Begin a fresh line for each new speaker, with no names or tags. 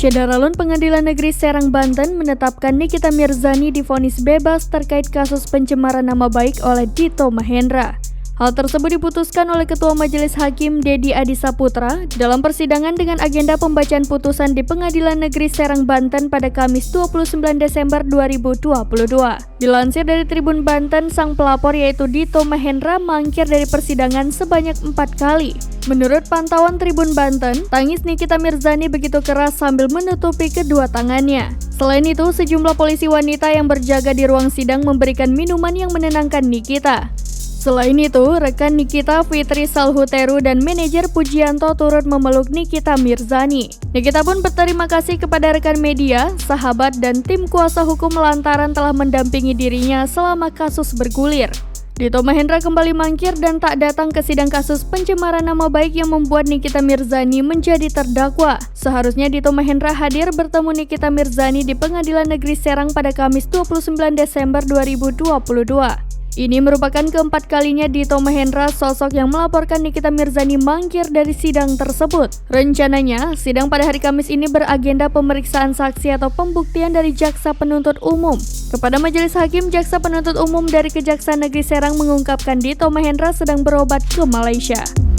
Syederalun Pengadilan Negeri Serang, Banten menetapkan Nikita Mirzani divonis bebas terkait kasus pencemaran nama baik oleh Dito Mahendra. Hal tersebut diputuskan oleh Ketua Majelis Hakim Dedi Adisaputra dalam persidangan dengan agenda pembacaan putusan di Pengadilan Negeri Serang, Banten pada Kamis 29 Desember 2022. Dilansir dari Tribun Banten, sang pelapor yaitu Dito Mahendra mangkir dari persidangan sebanyak 4 kali. Menurut pantauan Tribun Banten, tangis Nikita Mirzani begitu keras sambil menutupi kedua tangannya. Selain itu, sejumlah polisi wanita yang berjaga di ruang sidang memberikan minuman yang menenangkan Nikita. Selain itu, rekan Nikita Fitri Salhuteru dan manajer Pujianto turut memeluk Nikita Mirzani. Nikita pun berterima kasih kepada rekan media, sahabat, dan tim kuasa hukum lantaran telah mendampingi dirinya selama kasus bergulir. Dito Mahendra kembali mangkir dan tak datang ke sidang kasus pencemaran nama baik yang membuat Nikita Mirzani menjadi terdakwa. Seharusnya Dito Mahendra hadir bertemu Nikita Mirzani di Pengadilan Negeri Serang pada Kamis 29 Desember 2022. Ini merupakan keempat kalinya Dito Mahendra, sosok yang melaporkan Nikita Mirzani, mangkir dari sidang tersebut. Rencananya, sidang pada hari Kamis ini beragenda pemeriksaan saksi atau pembuktian dari Jaksa Penuntut Umum. Kepada Majelis Hakim, Jaksa Penuntut Umum dari Kejaksaan Negeri Serang mengungkapkan Dito Mahendra sedang berobat ke Malaysia.